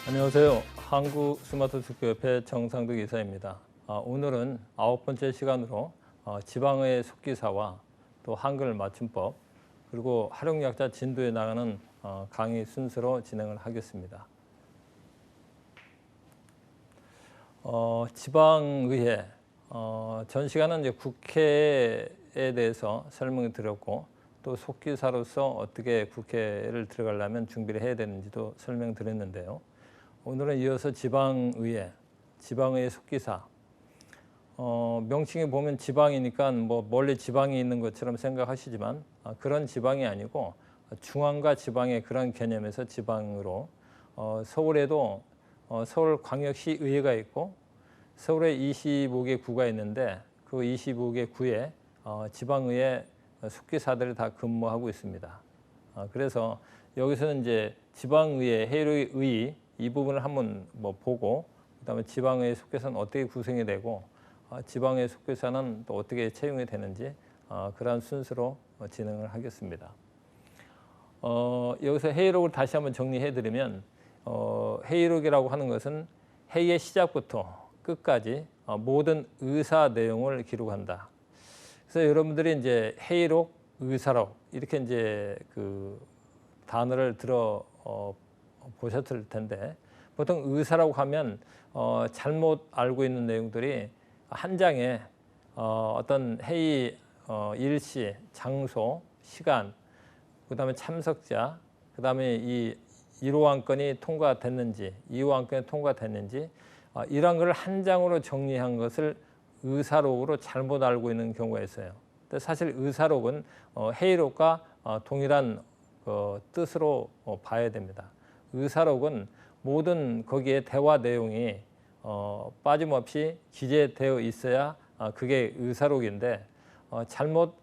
안녕하세요. 한국스마트특별협회 정상득 이사입니다. 오늘은 9번째 시간으로 지방의 속기사와 또 한글 맞춤법 그리고 활용약자 진도에 나가는 강의 순서로 진행을 하겠습니다. 지방의회 전 시간은 이제 국회에 대해서 설명을 드렸고 또 속기사로서 어떻게 국회를 들어가려면 준비를 해야 되는지도 설명드렸는데요. 오늘은 이어서 지방의회 속기사. 명칭에 보면 지방이니까 뭐 멀리 지방이 있는 것처럼 생각하시지만 그런 지방이 아니고 중앙과 지방의 그런 개념에서 지방으로 서울에도 서울광역시 의회가 있고 서울에 25개 구가 있는데 그 25개 구에 지방의회 속기사들이 다 근무하고 있습니다. 그래서 여기서는 이제 지방의회 회의의 이 부분을 한번 보고 그다음에 지방의회 속기사는 어떻게 구성이 되고 지방의회 속기사는 또 어떻게 채용이 되는지 그러한 순서로 진행을 하겠습니다. 여기서 회의록을 다시 한번 정리해드리면 회의록이라고 하는 것은 회의의 시작부터 끝까지 모든 의사 내용을 기록한다. 그래서 여러분들이 이제 회의록, 의사록 이렇게 이제 그 단어를 들어 보셨을 텐데 보통 의사라고 하면 잘못 알고 있는 내용들이 한 장에 어떤 회의 일시, 장소, 시간, 그다음에 참석자, 그다음에 이 1호 안건이 통과됐는지, 2호 안건이 통과됐는지 이런 걸 한 장으로 정리한 것을 의사록으로 잘못 알고 있는 경우가 있어요. 근데 사실 의사록은 회의록과 동일한 뜻으로 봐야 됩니다. 의사록은 모든 거기에 대화 내용이 빠짐없이 기재되어 있어야 그게 의사록인데 잘못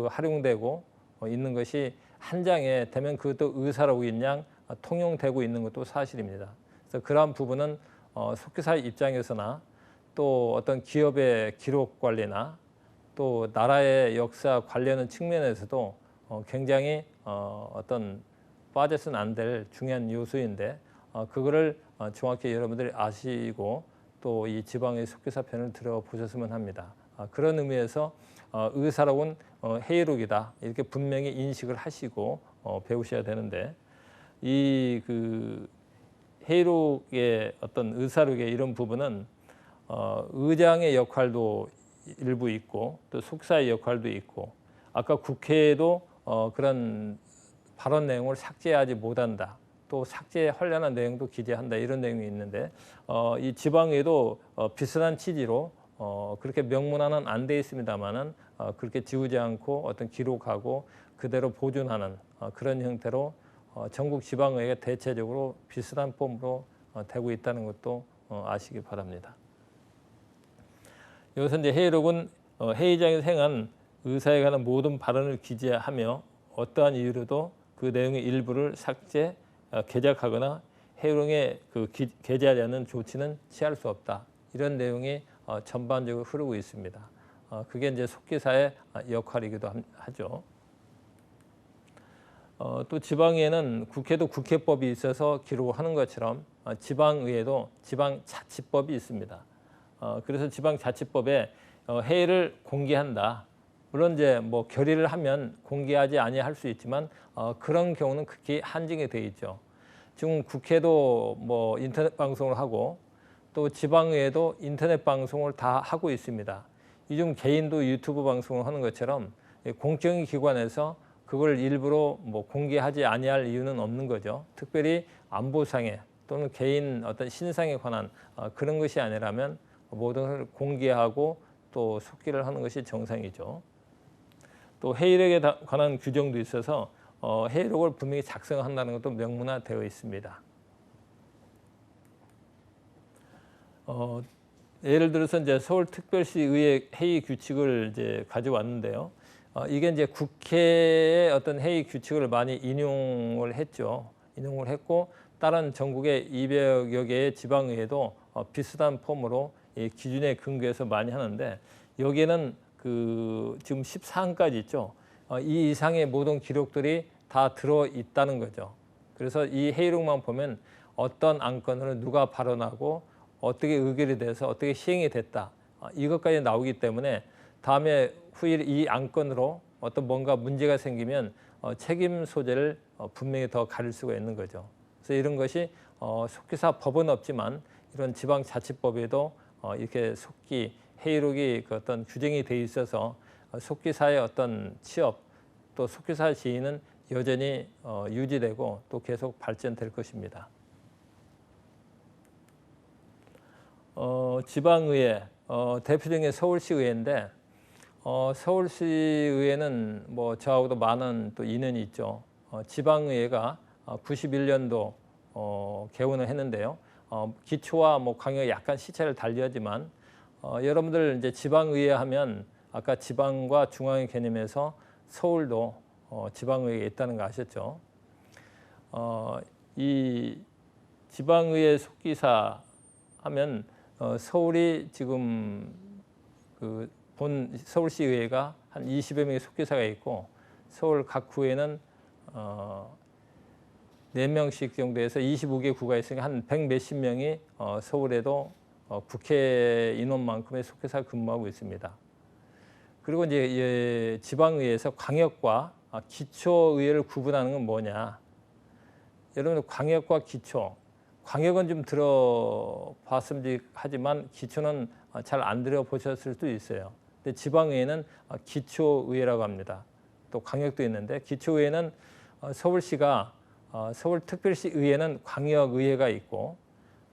활용되고 있는 것이 한 장에 되면 그것도 의사록인 양 통용되고 있는 것도 사실입니다. 그래서 그러한 부분은 속기사의 입장에서나 또 어떤 기업의 기록 관리나 또 나라의 역사 관리하는 측면에서도 굉장히 어떤 빠져서는 안 될 중요한 요소인데 그거를 정확히 여러분들이 아시고 또 이 지방의 속기사 편을 들어보셨으면 합니다. 그런 의미에서 의사록은 회의록이다 이렇게 분명히 인식을 하시고 배우셔야 되는데 이 회의록의 어떤 의사록의 이런 부분은 의장의 역할도 일부 있고 또 속사의 역할도 있고 아까 국회에도 그런 발언 내용을 삭제하지 못한다. 또 삭제하려는 내용도 기재한다. 이런 내용이 있는데 이 지방에도 비슷한 취지로 그렇게 명문화는 안 돼 있습니다만은 그렇게 지우지 않고 어떤 기록하고 그대로 보존하는 그런 형태로 전국 지방의회가 대체적으로 비슷한 폼으로 되고 있다는 것도 아시기 바랍니다. 여기서 이제 회의록은 회의장에서 행한 의사에 관한 모든 발언을 기재하며 어떠한 이유로도 그 내용의 일부를 삭제, 개작하거나 회의록에 게재하지 않는 조치는 취할 수 없다. 이런 내용이 전반적으로 흐르고 있습니다. 그게 이제 속기사의 역할이기도 하죠. 또 지방의회는 국회도 국회법이 있어서 기록하는 것처럼 지방의회도 지방자치법이 있습니다. 그래서 지방자치법에 회의를 공개한다. 물론 이제 결의를 하면 공개하지 아니할 수 있지만 그런 경우는 극히 한정이 되어 있죠. 지금 국회도 인터넷 방송을 하고 또 지방의회도 인터넷 방송을 다 하고 있습니다. 요즘 개인도 유튜브 방송을 하는 것처럼 공적인 기관에서 그걸 일부러 공개하지 아니할 이유는 없는 거죠. 특별히 안보상에 또는 개인 어떤 신상에 관한 그런 것이 아니라면 모든 걸 공개하고 또 속기를 하는 것이 정상이죠. 또 회의록에 관한 규정도 있어서 회의록을 분명히 작성한다는 것도 명문화되어 있습니다. 예를 들어서 이제 서울특별시의회 회의 규칙을 이제 가져왔는데요. 이게 이제 국회의 어떤 회의 규칙을 많이 인용을 했죠. 인용을 했고 다른 전국의 200여 개의 지방의회도 비슷한 폼으로 이 기준에 근거해서 많이 하는데 여기에는 지금 14항까지 있죠. 이 이상의 모든 기록들이 다 들어 있다는 거죠. 그래서 이 회의록만 보면 어떤 안건으로 누가 발언하고 어떻게 의결이 돼서 어떻게 시행이 됐다. 이것까지 나오기 때문에 다음에 후일 이 안건으로 어떤 뭔가 문제가 생기면 책임 소재를 분명히 더 가릴 수가 있는 거죠. 그래서 이런 것이 속기사 법은 없지만 이런 지방자치법에도 이렇게 속기 회의록이 그 어떤 규정이 돼 있어서 속기사의 어떤 취업 또 속기사 지위는 여전히 유지되고 또 계속 발전될 것입니다. 지방의회 대표적인 서울시의회인데 서울시의회는 뭐 저하고도 많은 또 인연이 있죠. 지방의회가 91년도 개원을 했는데요. 기초와 뭐 광역이 약간 시차를 달리하지만 여러분들 이제 지방의회 하면 아까 지방과 중앙의 개념에서 서울도 지방의회가 있다는 거 아셨죠? 이 지방의회 속기사 하면 서울이 지금 그 본 서울시의회가 한 20여 명의 속기사가 있고 서울 각 구에는 4명씩 정도에서 25개 구가 있으니까 한 100 몇십 명이 서울에도 국회 인원만큼의 속기사가 근무하고 있습니다. 그리고 이제 지방의회에서 광역과 기초의회를 구분하는 건 뭐냐? 여러분 광역과 기초, 광역은 좀 들어봤으면 하지만 기초는 잘 안 들어보셨을 수도 있어요. 근데 지방의회는 기초의회라고 합니다. 또 광역도 있는데 기초의회는 서울시가 서울특별시의회는 광역의회가 있고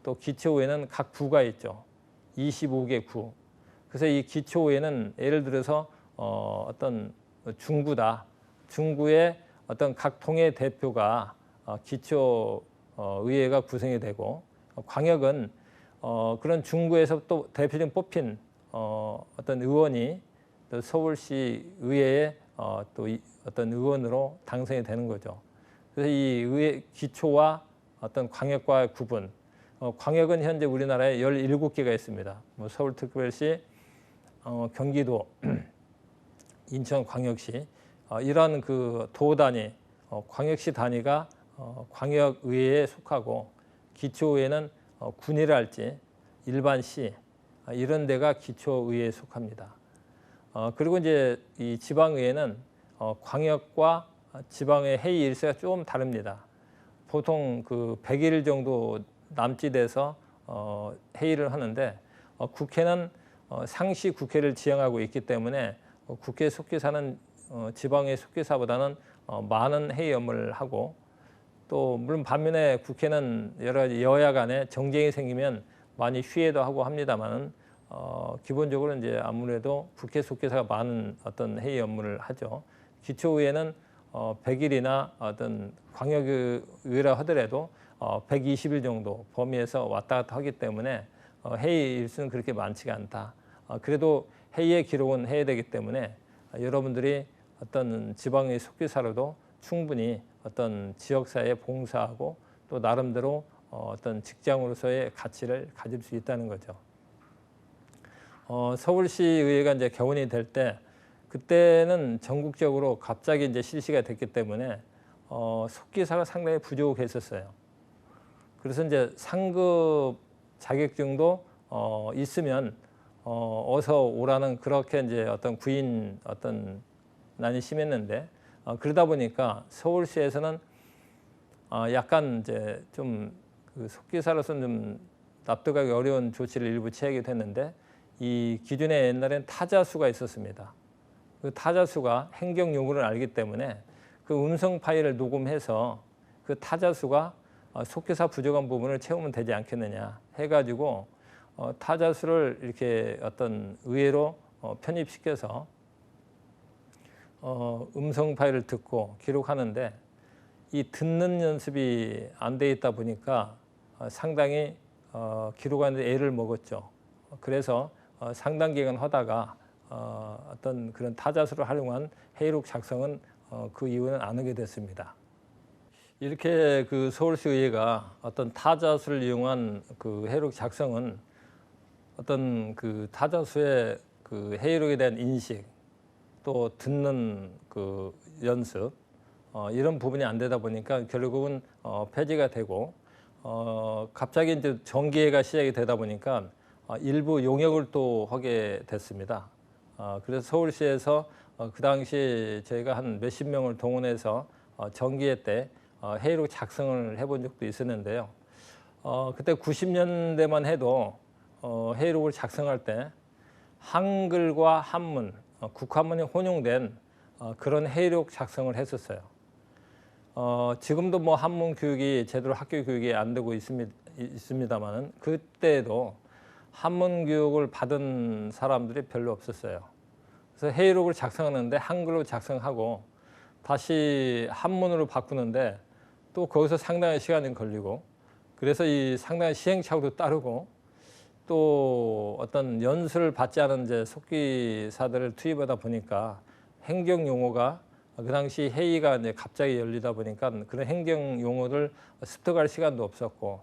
또 기초의회는 각 구가 있죠. 25개 구. 그래서 이 기초의회는 예를 들어서 어떤 중구다. 중구의 어떤 각 동의 대표가 기초의회가 구성이 되고 광역은 그런 중구에서 또 대표적인 뽑힌 어떤 의원이 또 서울시 의회에 또 어떤 의원으로 당선이 되는 거죠. 그래서 이 의회 기초와 어떤 광역과의 구분. 광역은 현재 우리나라에 17개가 있습니다. 뭐 서울특별시, 경기도, 인천광역시 이러한 그 도 단위, 광역시 단위가 광역의회에 속하고 기초의회는 군이랄지 일반시 이런 데가 기초의회에 속합니다. 그리고 이제 이 지방의회는 광역과 지방의 회의 일수가 좀 다릅니다. 보통 그 100일 정도 남짓해서 회의를 하는데 국회는 상시 국회를 지향하고 있기 때문에 국회 속기사는 지방의 속기사보다는 많은 회의 업무를 하고 또 물론 반면에 국회는 여러 가지 여야 간에 정쟁이 생기면 많이 휴회도 하고 합니다만은 기본적으로 이제 아무래도 국회 속기사가 많은 어떤 회의 업무를 하죠. 기초의회는 100일이나 어떤 광역의회라 하더라도 120일 정도 범위에서 왔다 갔다 하기 때문에 회의 일수는 그렇게 많지가 않다. 그래도 회의의 기록은 해야 되기 때문에 여러분들이 어떤 지방의 속기사로도 충분히 어떤 지역사회에 봉사하고 또 나름대로 어떤 직장으로서의 가치를 가질 수 있다는 거죠. 서울시의회가 이제 개원이 될 때 그때는 전국적으로 갑자기 이제 실시가 됐기 때문에 속기사가 상당히 부족했었어요. 그래서 이제 상급 자격증도 있으면 어서 오라는 그렇게 이제 어떤 구인 어떤 난이 심했는데 그러다 보니까 서울시에서는 약간 이제 좀 그 속기사로서는 좀 납득하기 어려운 조치를 일부 취하기도 했는데 이 기존에 옛날엔 타자수가 있었습니다. 그 타자수가 행정 용어를 알기 때문에 그 음성 파일을 녹음해서 그 타자수가 속기사 부족한 부분을 채우면 되지 않겠느냐 해가지고 타자수를 이렇게 어떤 의회로 편입시켜서 음성 파일을 듣고 기록하는데 이 듣는 연습이 안 돼 있다 보니까 상당히 기록하는 데 애를 먹었죠. 그래서 상당 기간 하다가 어떤 그런 타자수를 활용한 회의록 작성은 그 이후에는 안 하게 됐습니다. 이렇게 그 서울시의회가 어떤 타자수를 이용한 그 회의록 작성은 어떤 그 타자수의 그 회의록에 대한 인식 또 듣는 그 연습 이런 부분이 안 되다 보니까 결국은 폐지가 되고 갑자기 이제 정기회가 시작이 되다 보니까 일부 용역을 또 하게 됐습니다. 그래서 서울시에서 그 당시 저희가 한 몇십 명을 동원해서 정기회 때 회의록 작성을 해본 적도 있었는데요. 그때 90년대만 해도 회의록을 작성할 때 한글과 한문, 국한문이 혼용된 그런 회의록 작성을 했었어요. 지금도 뭐 한문 교육이 제대로 학교 교육이 안 되고 있습니다만은 그때도 한문 교육을 받은 사람들이 별로 없었어요. 그래서 회의록을 작성하는데 한글로 작성하고 다시 한문으로 바꾸는데 또 거기서 상당한 시간이 걸리고 그래서 이 상당한 시행착오도 따르고 또 어떤 연수를 받지 않은 이제 속기사들을 투입하다 보니까 행정 용어가 그 당시 회의가 이제 갑자기 열리다 보니까 그런 행정 용어를 습득할 시간도 없었고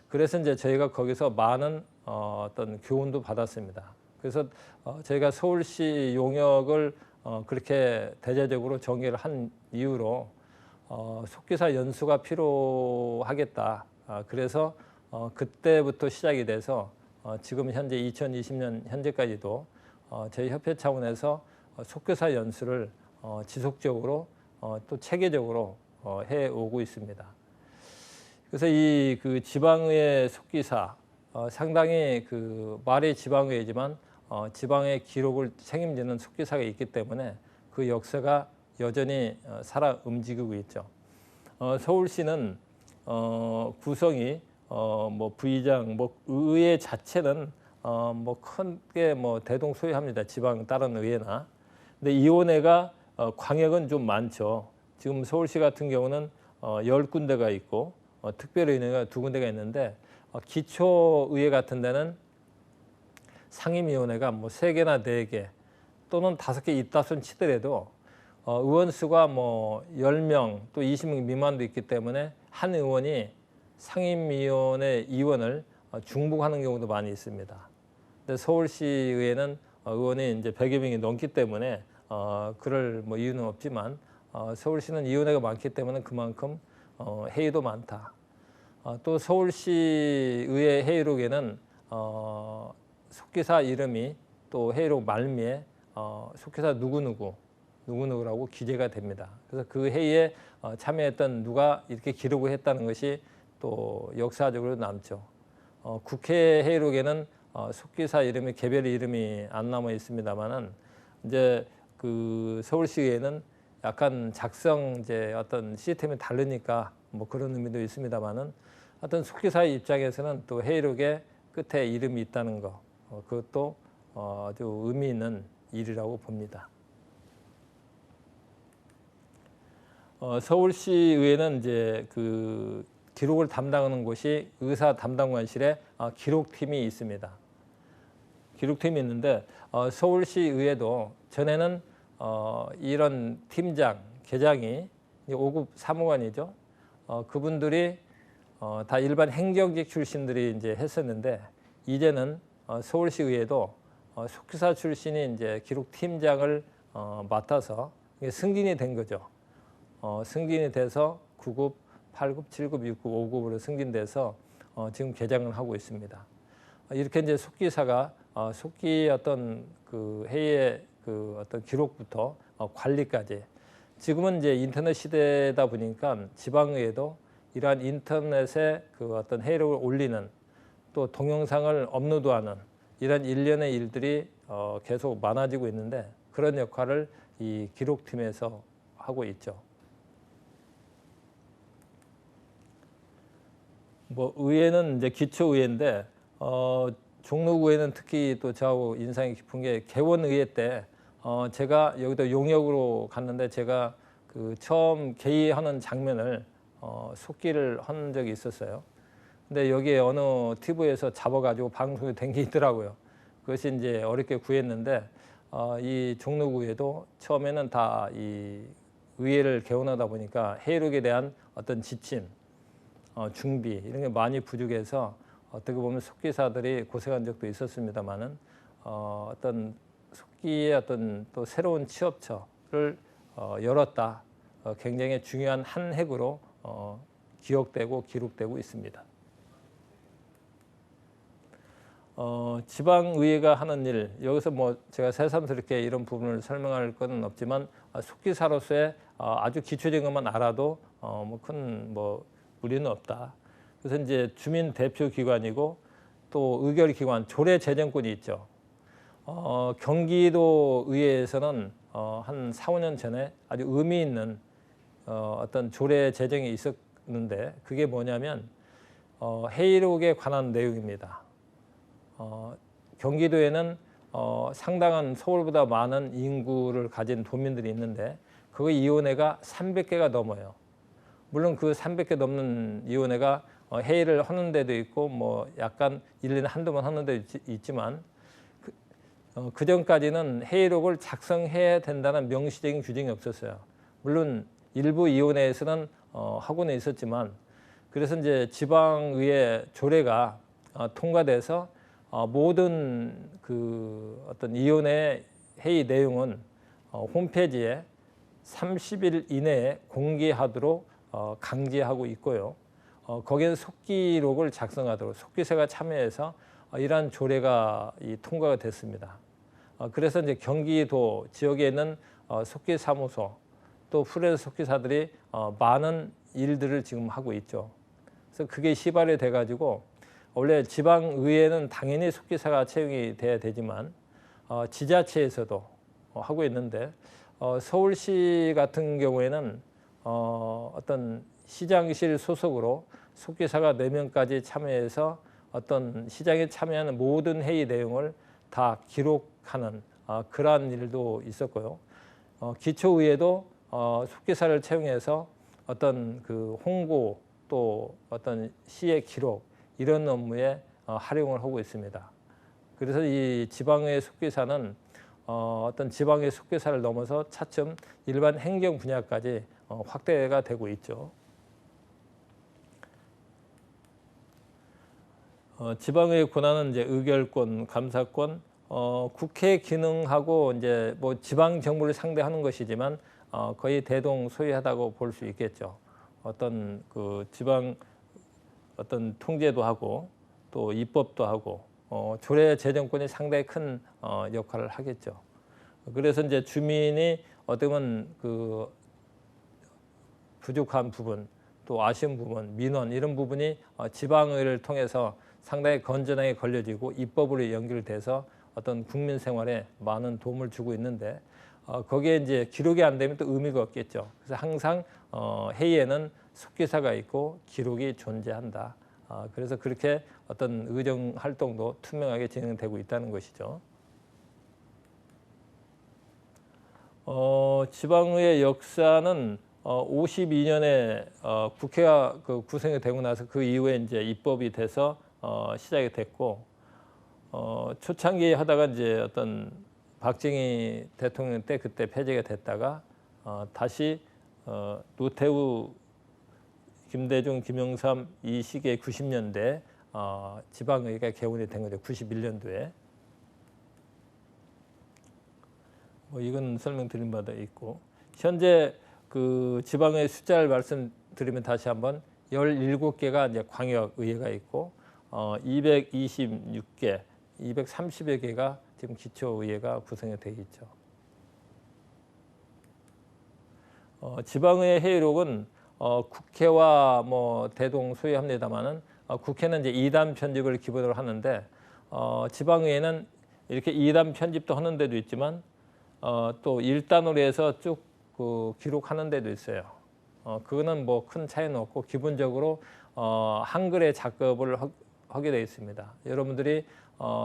그래서 이제 저희가 거기서 많은 어떤 교훈도 받았습니다. 그래서 저희가 서울시 용역을 그렇게 대대적으로 정의를 한 이유로 속기사 연수가 필요하겠다. 그래서 그때부터 시작이 돼서 지금 현재 2020년 현재까지도 저희 협회 차원에서 속기사 연수를 지속적으로 또 체계적으로 해오고 있습니다. 그래서 이 그 지방의 속기사 상당히 그 말이 지방의이지만 지방의 기록을 책임지는 속기사가 있기 때문에 그 역사가 여전히 살아 움직이고 있죠. 서울시는 구성이 뭐 부의장, 뭐 의회 자체는 뭐 크게 뭐 대동소이합니다. 지방 다른 의회나. 근데 이원회가 광역은 좀 많죠. 지금 서울시 같은 경우는 10군데가 있고 특별의회가 2군데가 있는데 기초의회 같은 데는 상임위원회가 뭐 3개나 4개 또는 5개 있다손 치더라도 의원 수가 뭐 10명 또 20명 미만도 있기 때문에 한 의원이 상임위원회 의원을 중복하는 경우도 많이 있습니다. 근데 서울시의회는 의원이 이제 100여 명이 넘기 때문에 그럴 뭐 이유는 없지만 서울시는 위원회가 많기 때문에 그만큼 회의도 많다. 또 서울시의회 회의록에는 속기사 이름이 또 회의록 말미에 속기사 누구누구라고 기재가 됩니다. 그래서 그 회의에 참여했던 누가 이렇게 기록을 했다는 것이 또 역사적으로 남죠. 국회 회의록에는 속기사 이름이 개별 이름이 안 남아 있습니다만은 이제 그 서울시의회는 약간 작성 이제 어떤 시스템이 다르니까 뭐 그런 의미도 있습니다만은 어떤 속기사의 입장에서는 또 회의록에 끝에 이름이 있다는 거 그것도 아주 의미 있는 일이라고 봅니다. 서울시의회는 이제 그 기록을 담당하는 곳이 의사 담당관실에 기록팀이 있습니다. 기록팀이 있는데 서울시의회도 전에는 이런 팀장, 계장이 5급 사무관이죠. 그분들이 다 일반 행정직 출신들이 이제 했었는데 이제는 서울시의회도 속기사 출신이 이제 기록팀장을 맡아서 승진이 된 거죠. 승진이 돼서 9급, 8급, 7급, 6급, 5급으로 승진돼서 지금 개장을 하고 있습니다. 이렇게 이제 속기사가 속기 어떤 그 회의의 그 어떤 기록부터 관리까지 지금은 이제 인터넷 시대다 보니까 지방의회도 이러한 인터넷에 그 어떤 회의록을 올리는 또 동영상을 업로드하는 이런 일련의 일들이 계속 많아지고 있는데 그런 역할을 이 기록팀에서 하고 있죠. 뭐 의회는 이제 기초의회인데 종로구에는 특히 또 저하고 인상이 깊은 게 개원의회 때 제가 여기도 용역으로 갔는데 제가 그 처음 개의하는 장면을 속기를 한 적이 있었어요. 근데 여기에 어느 TV에서 잡아가지고 방송이 된 게 있더라고요. 그것이 이제 어렵게 구했는데 이 종로구에도 처음에는 다 이 의회를 개원하다 보니까 회의록에 대한 어떤 지침, 준비 이런 게 많이 부족해서 어떻게 보면 속기사들이 고생한 적도 있었습니다만은 어떤 속기의 어떤 또 새로운 취업처를 열었다. 굉장히 중요한 한 획으로 기억되고 기록되고 있습니다. 지방의회가 하는 일, 여기서 뭐 제가 새삼스럽게 이런 부분을 설명할 건 없지만 속기사로서의 아주 기초적인 것만 알아도 뭐 큰 뭐 무리는 없다. 그래서 이제 주민 대표 기관이고 또 의결기관, 조례재정권이 있죠. 경기도 의회에서는 한 4, 5년 전에 아주 의미 있는 어떤 조례재정이 있었는데 그게 뭐냐면 해일옥에 관한 내용입니다. 경기도에는 상당한 서울보다 많은 인구를 가진 도민들이 있는데 그 이혼회가 300개가 넘어요. 물론 그 300개 넘는 이혼회가 회의를 하는 데도 있고 뭐 약간 1년에 한두 번 하는 데도 있지만 그 전까지는 회의록을 작성해야 된다는 명시적인 규정이 없었어요. 물론 일부 이혼회에서는 하고는 있었지만 그래서 이제 지방의회 조례가 통과돼서 모든 그 어떤 이혼회 회의 내용은 홈페이지에 30일 이내에 공개하도록 강제하고 있고요. 거기는 속기록을 작성하도록 속기사가 참여해서 이러한 조례가 통과가 됐습니다. 그래서 이제 경기도 지역에 있는 속기사무소 또 프리랜서 속기사들이 많은 일들을 지금 하고 있죠. 그래서 그게 시발이 돼가지고 원래 지방의회는 당연히 속기사가 채용이 돼야 되지만 지자체에서도 하고 있는데 서울시 같은 경우에는 어떤 시장실 소속으로 속기사가 4명까지 참여해서 어떤 시장에 참여하는 모든 회의 내용을 다 기록하는 그러한 일도 있었고요. 기초의회도 속기사를 채용해서 어떤 그 홍보 또 어떤 시의 기록 이런 업무에 활용을 하고 있습니다. 그래서 이 지방의회 속기사는 어떤 지방의회 속기사를 넘어서 차츰 일반 행정 분야까지 확대가 되고 있죠. 지방의회 권한은 이제 의결권, 감사권, 국회 기능하고 이제 뭐 지방 정부를 상대하는 것이지만 거의 대동소이하다고 볼 수 있겠죠. 어떤 그 지방 어떤 통제도 하고 또 입법도 하고 조례 재정권이 상당히 큰 역할을 하겠죠. 그래서 이제 주민이 어떻게 보면 그 부족한 부분 또 아쉬운 부분, 민원 이런 부분이 지방의회를 통해서 상당히 건전하게 걸려지고 입법으로 연결돼서 어떤 국민 생활에 많은 도움을 주고 있는데 거기에 이제 기록이 안 되면 또 의미가 없겠죠. 그래서 항상 회의에는 속기사가 있고 기록이 존재한다. 그래서 그렇게 어떤 의정 활동도 투명하게 진행되고 있다는 것이죠. 지방의회 역사는 52년에 국회가 그 구성이 되고 나서 그 이후에 이제 입법이 돼서 시작이 됐고 초창기에 하다가 이제 어떤 박정희 대통령 때 그때 폐지가 됐다가 다시 노태우, 김대중, 김영삼 이 시기에 90년대 지방의회가 개원이 된 거죠. 91년도에. 뭐 이건 설명드린 바도 있고 현재 그 지방의 숫자를 말씀드리면 다시 한번 17개가 이제 광역의회가 있고 226개, 230여 개가 지금 기초의회가 구성이 되어 있죠. 지방의회 회의록은 국회와 뭐 대동소이합니다만은 국회는 이제 2단 편집을 기본으로 하는데 지방의회는 이렇게 2단 편집도 하는 데도 있지만 또 1단으로 해서 쭉 그 기록하는 데도 있어요. 그거는 뭐 큰 차이는 없고 기본적으로 한글의 작업을 하게 되어 있습니다. 여러분들이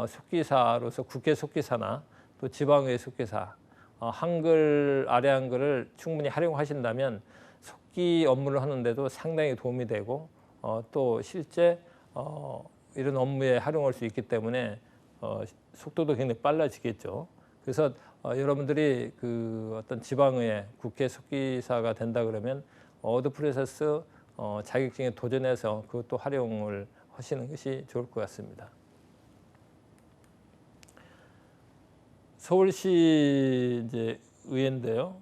속기사로서 국회 속기사나 또 지방의회 속기사 한글 아래 한글을 충분히 활용하신다면 속기 업무를 하는데도 상당히 도움이 되고 또 실제 이런 업무에 활용할 수 있기 때문에 속도도 굉장히 빨라지겠죠. 그래서 여러분들이 그 어떤 지방의회 국회 속기사가 된다 그러면 워드프레스 자격증에 도전해서 그것도 활용을 하시는 것이 좋을 것 같습니다. 서울시 이제 의회인데요.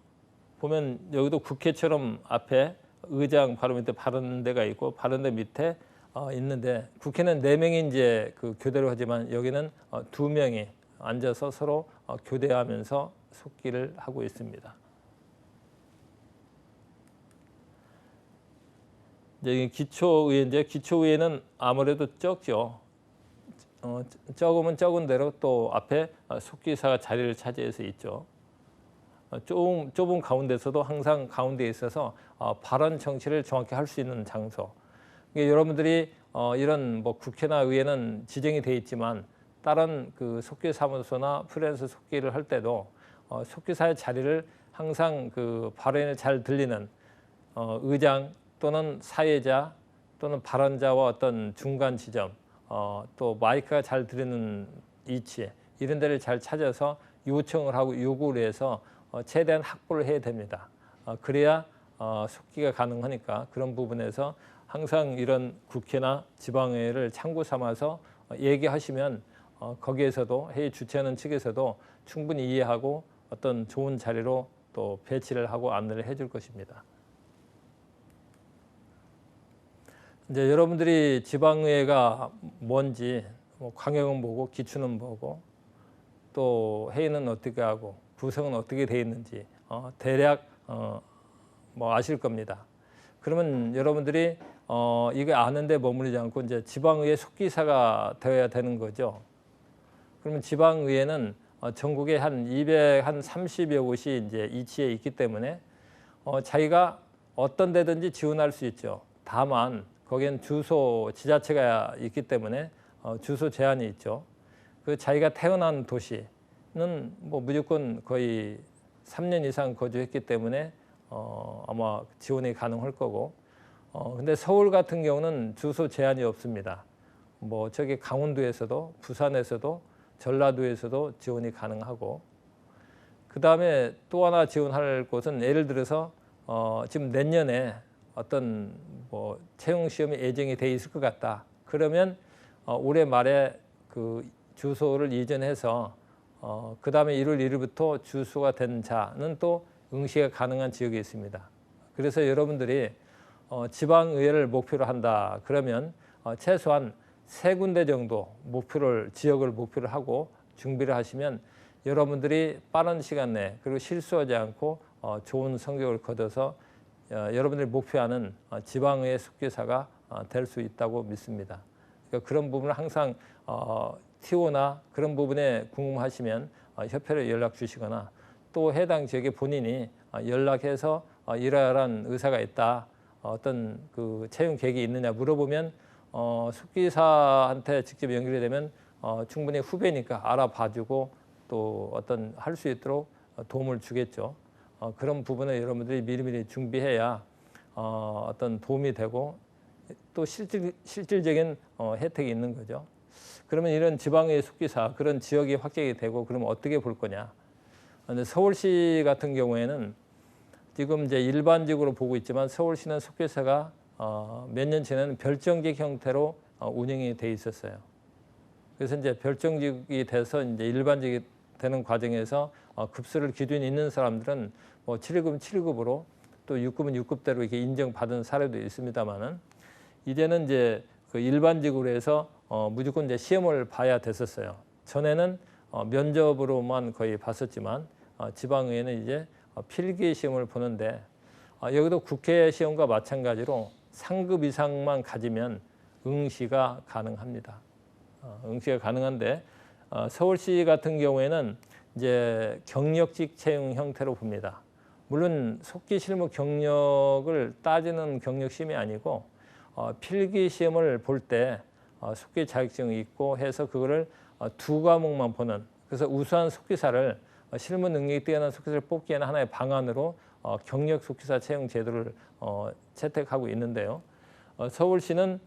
보면 여기도 국회처럼 앞에 의장 바로 밑에 발언대가 있고 발언대 밑에 있는데 국회는 4명이 이제 그 교대를 하지만 여기는 2명이 앉아서 서로 교대하면서 속기를 하고 있습니다. 이제 기초의회인데 기초의회는 아무래도 적죠. 적으면 적은 대로 또 앞에 속기사가 자리를 차지해서 있죠. 좁은 가운데서도 항상 가운데에 있어서 발언 정치를 정확히 할 수 있는 장소. 여러분들이 이런 뭐 국회나 의회는 지정이 돼 있지만 다른 그 속기 사무소나 프리랜서 속기를 할 때도 속기사의 자리를 항상 그 발언이 잘 들리는 의장 또는 사회자 또는 발언자와 어떤 중간 지점 또 마이크가 잘 들리는 위치 이런 데를 잘 찾아서 요청을 하고 요구를 해서 최대한 확보를 해야 됩니다. 그래야 속기가 가능하니까 그런 부분에서 항상 이런 국회나 지방의회를 참고 삼아서 얘기하시면 거기에서도 회의 주최하는 측에서도 충분히 이해하고 어떤 좋은 자리로 또 배치를 하고 안내를 해줄 것입니다. 이제 여러분들이 지방의회가 뭔지 뭐 광역은 뭐고 기초는 뭐고 또 회의는 어떻게 하고 구성은 어떻게 돼 있는지 대략 뭐 아실 겁니다. 그러면 여러분들이 이거 아는데 머무르지 않고 이제 지방의회 속기사가 되어야 되는 거죠. 그러면 지방의회는 전국에 한 230여 곳이 이제 이치에 있기 때문에 자기가 어떤 데든지 지원할 수 있죠. 다만 거기엔 주소 지자체가 있기 때문에 주소 제한이 있죠. 그 자기가 태어난 도시는 뭐 무조건 거의 3년 이상 거주했기 때문에 아마 지원이 가능할 거고 근데 서울 같은 경우는 주소 제한이 없습니다. 뭐 저기 강원도에서도 부산에서도 전라도에서도 지원이 가능하고 그 다음에 또 하나 지원할 곳은 예를 들어서 지금 내년에 어떤 뭐 채용 시험이 예정이 돼 있을 것 같다. 그러면 올해 말에 그 주소를 이전해서 그 다음에 1월 1일부터 주소가 된 자는 또 응시가 가능한 지역이 있습니다. 그래서 여러분들이 지방의회를 목표로 한다. 그러면 최소한 3군데 정도 지역을 목표로 하고 준비를 하시면 여러분들이 빠른 시간 내에 그리고 실수하지 않고 좋은 성적을 거둬서 여러분들이 목표하는 지방의회 속기사가 될 수 있다고 믿습니다. 그러니까 그런 부분을 항상 TO나 그런 부분에 궁금하시면 협회로 연락 주시거나 또 해당 지역에 본인이 연락해서 이러한 의사가 있다. 어떤 그 채용 계획이 있느냐 물어보면 속기사한테 직접 연결이 되면 충분히 후배니까 알아봐주고 또 어떤 할 수 있도록 도움을 주겠죠. 그런 부분을 여러분들이 미리미리 준비해야 어떤 도움이 되고 또 실질적인 혜택이 있는 거죠. 그러면 이런 지방의 속기사 그런 지역이 확정이 되고 그러면 어떻게 볼 거냐. 근데 서울시 같은 경우에는 지금 이제 일반적으로 보고 있지만 서울시는 속기사가 몇 년 전에는 별정직 형태로 운영이 돼 있었어요. 그래서 이제 별정직이 돼서 이제 일반직이 되는 과정에서 급수를 기준이 있는 사람들은 뭐 7급은 7급으로 또 6급은 6급대로 이렇게 인정받은 사례도 있습니다만은 이제는 이제 그 일반직으로 해서 무조건 이제 시험을 봐야 됐었어요. 전에는 면접으로만 거의 봤었지만 지방의회는 이제 필기 시험을 보는데 여기도 국회 시험과 마찬가지로 상급 이상만 가지면 응시가 가능합니다. 응시가 가능한데 서울시 같은 경우에는 이제 경력직 채용 형태로 봅니다. 물론 속기 실무 경력을 따지는 경력 시험이 아니고 필기 시험을 볼 때 속기 자격증이 있고 해서 그거를 2과목만 보는 그래서 우수한 속기사를 실무 능력이 뛰어난 속기사를 뽑기에는 하나의 방안으로 경력 속기사 채용 제도를 채택하고 있는데요. 서울시는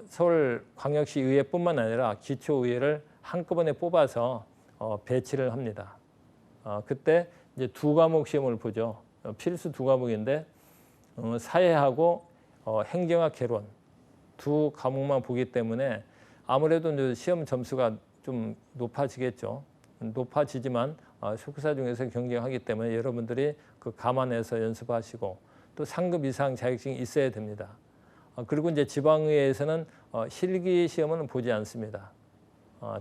서울광역시 의회뿐만 아니라 기초의회를 한꺼번에 뽑아서 배치를 합니다. 그때 이제 2과목 시험을 보죠. 필수 2과목인데 사회하고 행정학 개론 2과목만 보기 때문에 아무래도 이제 시험 점수가 좀 높아지겠죠. 높아지지만 속기사 중에서 경쟁하기 때문에 여러분들이 그 감안해서 연습하시고 또 상급 이상 자격증이 있어야 됩니다. 그리고 이제 지방의회에서는 실기 시험은 보지 않습니다.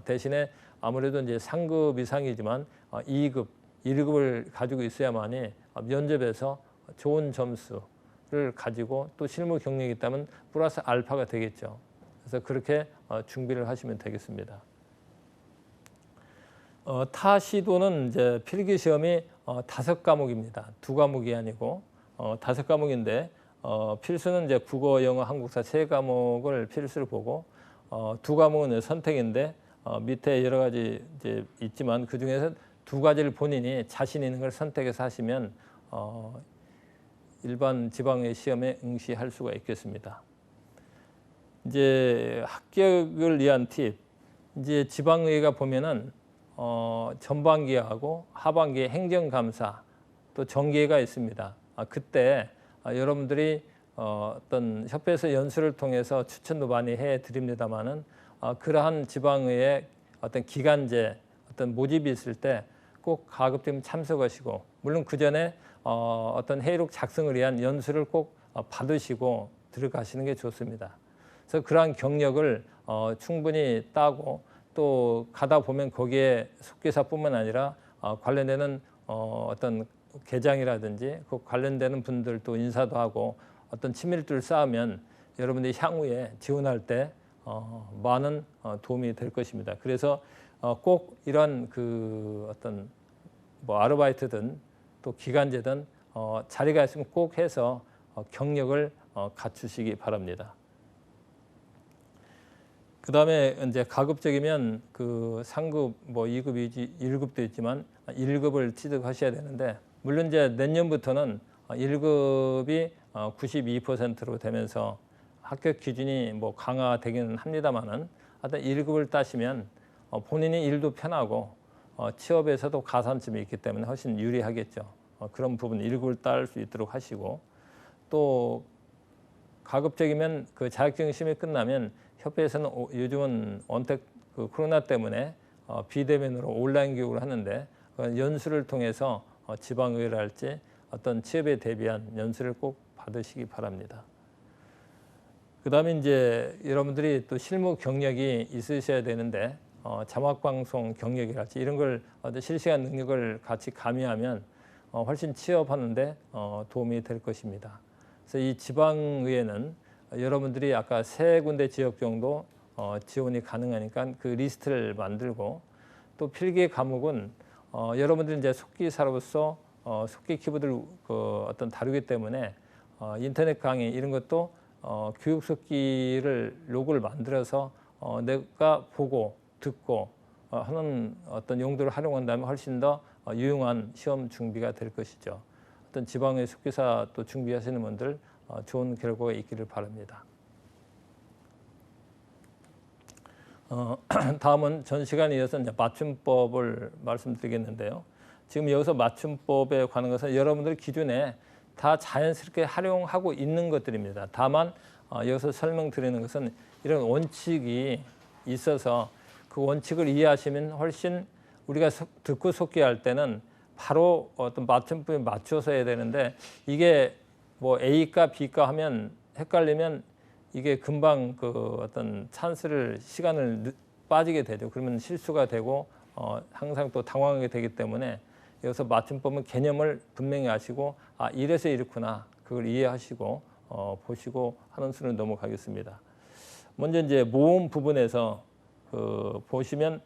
대신에 아무래도 이제 상급 이상이지만 2급, 1급을 가지고 있어야만이 면접에서 좋은 점수를 가지고 또 실무 경력이 있다면 플러스 알파가 되겠죠. 그래서 그렇게 준비를 하시면 되겠습니다. 타 시도는 이제 필기 시험이 5과목입니다. 2과목이 아니고 5과목인데 필수는 이제 국어, 영어, 한국사 3과목을 필수로 보고 2과목은 선택인데 밑에 여러 가지 이제 있지만 그 중에서 2가지를 본인이 자신 있는 걸 선택해서 하시면 일반 지방의 시험에 응시할 수가 있겠습니다. 이제 합격을 위한 팁. 이제 지방의회가 보면은 전반기하고 하반기에 행정감사 또 정기회가 있습니다. 그때 여러분들이 어떤 협회에서 연수를 통해서 추천도 많이 해드립니다만은 그러한 지방의회 어떤 기간제 어떤 모집이 있을 때 꼭 가급적 참석하시고 물론 그 전에 어떤 회의록 작성을 위한 연수를 꼭 받으시고 들어가시는 게 좋습니다. 그래서 그러한 경력을 충분히 따고 또 가다 보면 거기에 속기사뿐만 아니라 관련되는 어떤 계장이라든지 그 관련되는 분들도 인사도 하고 어떤 친밀도를 쌓으면 여러분들이 향후에 지원할 때 많은 도움이 될 것입니다. 그래서 꼭 이런 그 어떤 뭐 아르바이트든 또 기간제든 자리가 있으면 꼭 해서 경력을 갖추시기 바랍니다. 그 다음에 이제 가급적이면 그 상급 뭐 2급, 1급도 있지만 1급을 취득하셔야 되는데 물론 이제 내년부터는 1급이 92%로 되면서 합격 기준이 뭐 강화되기는 합니다만은 하여튼 1급을 따시면 본인이 일도 편하고 취업에서도 가산점이 있기 때문에 훨씬 유리하겠죠. 그런 부분 1급을 딸 수 있도록 하시고 또 가급적이면 그 자격증 시험이 끝나면 협회에서는 요즘은 언택 그 코로나 때문에 비대면으로 온라인 교육을 하는데 연수를 통해서 지방의회랄지 어떤 취업에 대비한 연수를 꼭 받으시기 바랍니다. 그다음에 이제 여러분들이 또 실무 경력이 있으셔야 되는데 자막방송 경력이랄지 이런 걸 실시간 능력을 같이 가미하면 훨씬 취업하는데 도움이 될 것입니다. 그래서 이 지방의회는 여러분들이 아까 3군데 지역 정도 지원이 가능하니까 그 리스트를 만들고 또 필기 과목은 여러분들이 이제 속기사로서 속기 키보드를 그 어떤 다루기 때문에 인터넷 강의 이런 것도 교육 속기를 로고를 만들어서 내가 보고 듣고 하는 어떤 용도를 활용한다면 훨씬 더 유용한 시험 준비가 될 것이죠. 어떤 지방의 속기사 또 준비하시는 분들 좋은 결과가 있기를 바랍니다. 다음은 전 시간에 이어서 이제 맞춤법을 말씀드리겠는데요. 지금 여기서 맞춤법에 관한 것은 여러분들 기준에 다 자연스럽게 활용하고 있는 것들입니다. 다만 여기서 설명드리는 것은 이런 원칙이 있어서 그 원칙을 이해하시면 훨씬 우리가 듣고 속기할 때는 바로 어떤 맞춤법에 맞춰서 해야 되는데 이게 뭐 A과 B과 하면 헷갈리면 이게 금방 그 어떤 찬스를 시간을 빠지게 되죠. 그러면 실수가 되고 항상 또 당황하게 되기 때문에 여기서 맞춤법은 개념을 분명히 아시고 이래서 이렇구나 그걸 이해하시고 보시고 하는 수는 넘어가겠습니다. 먼저 이제 모음 부분에서 보시면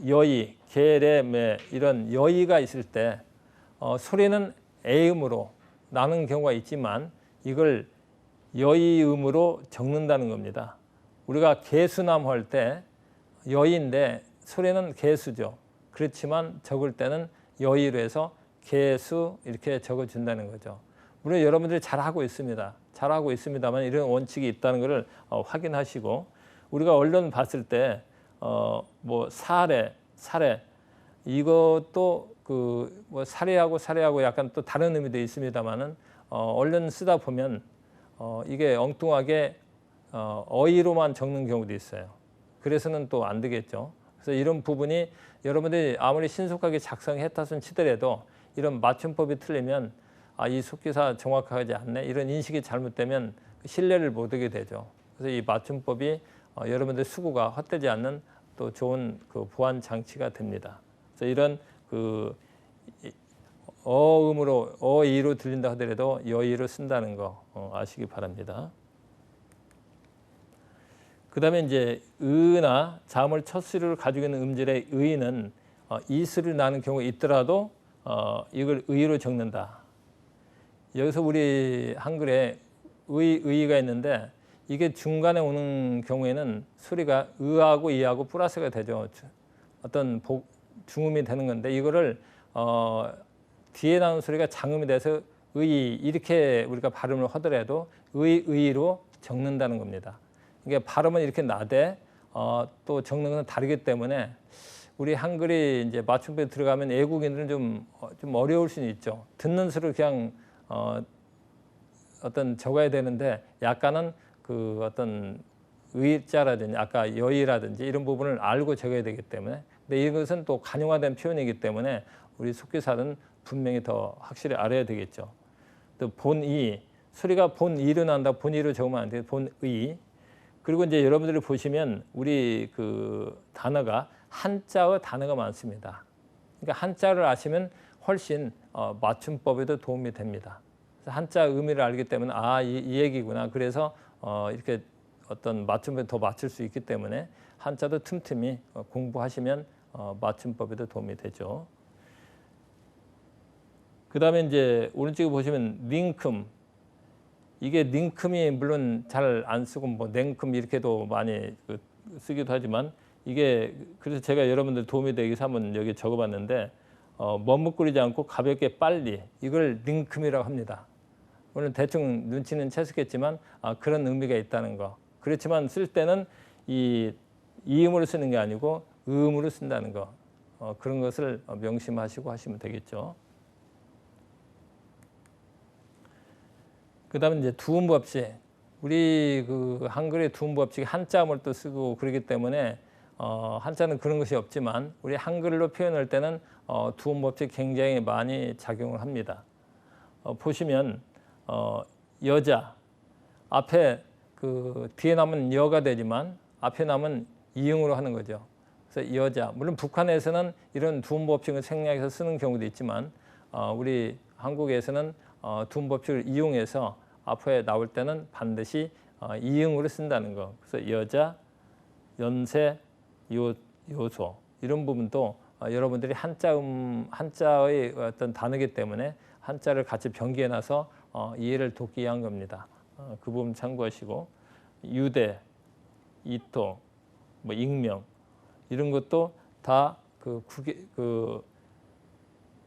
여의, 계래, 매 이런 여의가 있을 때 소리는 A음으로 나는 경우가 있지만 이걸 여의음으로 적는다는 겁니다. 우리가 개수남 할 때 여의인데 소리는 개수죠. 그렇지만 적을 때는 여의로 해서 개수 이렇게 적어준다는 거죠. 물론 여러분들이 잘하고 있습니다. 잘하고 있습니다만 이런 원칙이 있다는 것을 확인하시고 우리가 언론 봤을 때 뭐 사례 이것도 그 뭐 사례하고 약간 또 다른 의미도 있습니다만은 언론 쓰다 보면 이게 엉뚱하게 어휘로만 적는 경우도 있어요. 그래서는 또 안 되겠죠. 그래서 이런 부분이 여러분들이 아무리 신속하게 작성했다손 치더라도 이런 맞춤법이 틀리면 이 속기사 정확하지 않네 이런 인식이 잘못되면 신뢰를 못 하게 되죠. 그래서 이 맞춤법이 여러분들 수고가 헛되지 않는 또 좋은 그 보완 장치가 됩니다. 그래서 이런 그 어음으로 어이로 들린다 하더라도 여이로 쓴다는 거 아시기 바랍니다. 그 다음에 이제 으나 자음을 첫 수를 가지고 있는 음절의 의는 이 수를 나는 경우가 있더라도 이걸 의로 적는다. 여기서 우리 한글에 의가 있는데 이게 중간에 오는 경우에는 소리가 의하고 이하고 플러스가 되죠. 어떤 중음이 되는 건데 이거를 뒤에 나오는 소리가 장음이 돼서 의 이렇게 우리가 발음을 하더라도 의로 적는다는 겁니다. 이게 발음은 이렇게 나되 또 적는 것은 다르기 때문에 우리 한글이 이제 맞춤법에 들어가면 외국인들은 좀 어려울 수는 있죠. 듣는 수를 그냥 어떤 적어야 되는데 약간은 그 어떤 의자라든지 아까 여의라든지 이런 부분을 알고 적어야 되기 때문에 근데 이것은 또 간용화된 표현이기 때문에 우리 속기사는 분명히 더 확실히 알아야 되겠죠. 또 본의 소리가 본의로 난다. 본의로 적으면 안 돼요. 본의. 그리고 이제 여러분들이 보시면 우리 그 단어가 한자의 단어가 많습니다. 그러니까 한자를 아시면 훨씬 맞춤법에도 도움이 됩니다. 그래서 한자 의미를 알기 때문에 이 얘기구나. 그래서 이렇게 어떤 맞춤법에 더 맞출 수 있기 때문에 한자도 틈틈이 공부하시면 맞춤법에도 도움이 되죠. 그 다음에 이제 오른쪽에 보시면 닝큼. 이게 닝큼이 물론 잘 안 쓰고 뭐 냉큼 이렇게도 많이 쓰기도 하지만 이게 그래서 제가 여러분들 도움이 되기 위해서 한번 여기 적어봤는데 머뭇거리지 않고 가볍게 빨리 이걸 닝큼이라고 합니다. 물론 대충 눈치는 채셨겠지만 그런 의미가 있다는 거. 그렇지만 쓸 때는 이음으로 쓰는 게 아니고 음으로 쓴다는 거. 그런 것을 명심하시고 하시면 되겠죠. 그 다음에 이제 두음 법칙. 우리 그 한글의 두음 법칙이 한자음을 또 쓰고 그러기 때문에 한자는 그런 것이 없지만 우리 한글로 표현할 때는 두음 법칙 굉장히 많이 작용을 합니다. 보시면 여자 앞에 그 뒤에 남은 여가 되지만 앞에 남은 이응으로 하는 거죠. 그래서 여자 물론 북한에서는 이런 두음 법칙을 생략해서 쓰는 경우도 있지만 우리 한국에서는 두음 법칙을 이용해서 앞에 나올 때는 반드시 이응으로 쓴다는 거. 그래서 여자, 연세, 요소 이런 부분도 여러분들이 한자의 어떤 단어이기 때문에 한자를 같이 병기해놔서 이해를 돕기 위한 겁니다. 그 부분 참고하시고 유대, 이토, 뭐 익명 이런 것도 다 그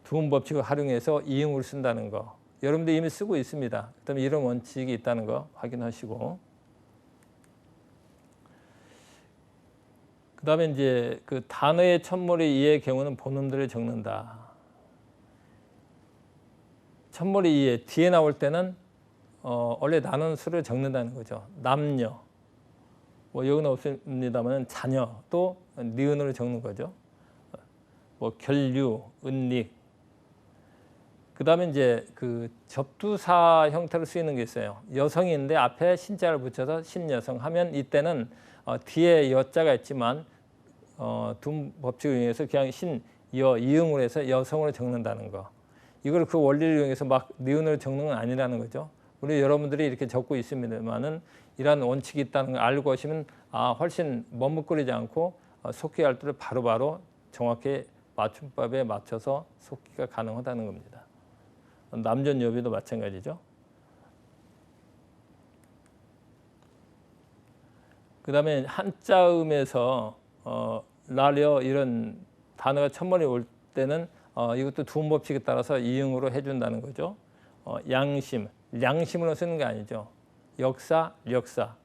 두음 법칙을 활용해서 이응으로 쓴다는 거. 여러분들 이미 쓰고 있습니다. 그다음에 이런 원칙이 있다는 거 확인하시고. 그다음에 이제 그 단어의 첫머리 이의 경우는 본음들을 적는다. 첫머리 이의 뒤에 나올 때는 원래 나눈 수를 적는다는 거죠. 남녀. 뭐 여기는 없습니다만 자녀도 니은으로 적는 거죠. 뭐 결류, 은닉. 그 다음에 이제 그 접두사 형태로 쓰이는 게 있어요. 여성인데 앞에 신자를 붙여서 신여성 하면 이때는 뒤에 여자가 있지만 두음 법칙을 이용해서 그냥 이응으로 해서 여성으로 적는다는 거. 이걸 그 원리를 이용해서 막 니은으로 적는 건 아니라는 거죠. 우리 여러분들이 이렇게 적고 있습니다만은 이러한 원칙이 있다는 걸 알고 하시면 훨씬 머뭇거리지 않고 속기할 때를 바로바로 정확히 맞춤법에 맞춰서 속기가 가능하다는 겁니다. 남전 여비도 마찬가지죠. 그 다음에 한자음에서 라려 이런 단어가 첫머리 올 때는 이것도 두음 법칙에 따라서 이응으로 해준다는 거죠. 양심, 양심으로 쓰는 게 아니죠. 역사, 력사,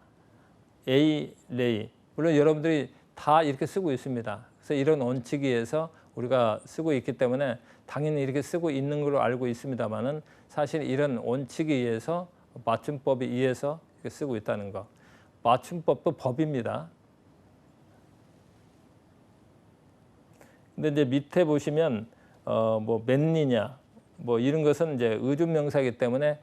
에이, 레이. 물론 여러분들이 다 이렇게 쓰고 있습니다. 그래서 이런 원칙에 의해서 우리가 쓰고 있기 때문에 당연히 이렇게 쓰고 있는 걸로 알고 있습니다만은 사실 이런 원칙에 의해서 맞춤법에 의해서 이렇게 쓰고 있다는 거. 맞춤법도 법입니다. 근데 이제 밑에 보시면 뭐 맨니냐 뭐 이런 것은 이제 의존명사이기 때문에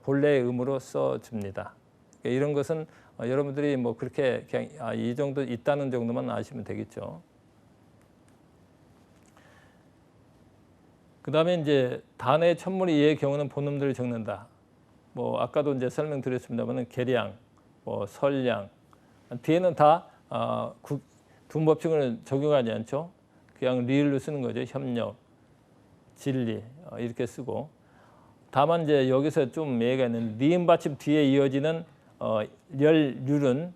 본래의 의무로 써줍니다. 그러니까 이런 것은 여러분들이 뭐 그렇게 그냥 이 정도 있다는 정도만 아시면 되겠죠. 그 다음에 이제 단어의 첫문이 이의 경우는 본음들을 적는다. 뭐 아까도 이제 설명드렸습니다만은 계량, 뭐 설량 뒤에는 다 둔법칙을 적용하지 않죠. 그냥 리을로 쓰는 거죠. 협력, 진리 이렇게 쓰고. 다만 이제 여기서 좀 예가 있는 니은 받침 뒤에 이어지는 열률은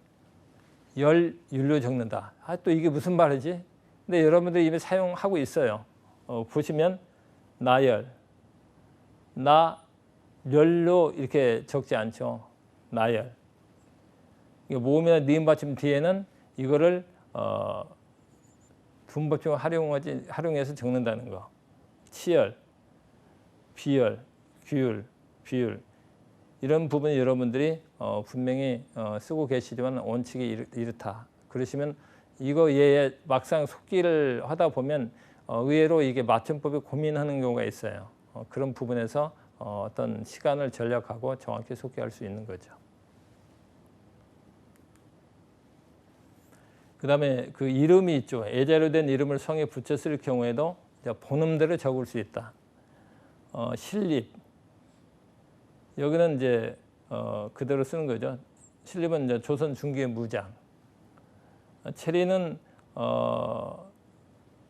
열율로 적는다. 또 이게 무슨 말이지? 근데 여러분들이 이미 사용하고 있어요. 보시면 나열, 나열로 이렇게 적지 않죠. 나열. 모음이나 니은 받침 뒤에는 이거를 둔법칙을 활용해서 적는다는 거. 치열, 비열, 규율, 비율 이런 부분이 여러분들이 분명히 쓰고 계시지만 원칙이 이렇다. 그러시면 이거 얘 막상 속기를 하다 보면 의외로 이게 맞춤법에 고민하는 경우가 있어요. 그런 부분에서 어떤 시간을 절약하고 정확히 속기할 수 있는 거죠. 그 다음에 그 이름이 있죠. 예자로 된 이름을 성에 붙여 쓸 경우에도 본음대로 적을 수 있다. 신립. 여기는 이제 그대로 쓰는 거죠. 신립은 이제 조선 중기의 무장. 체리는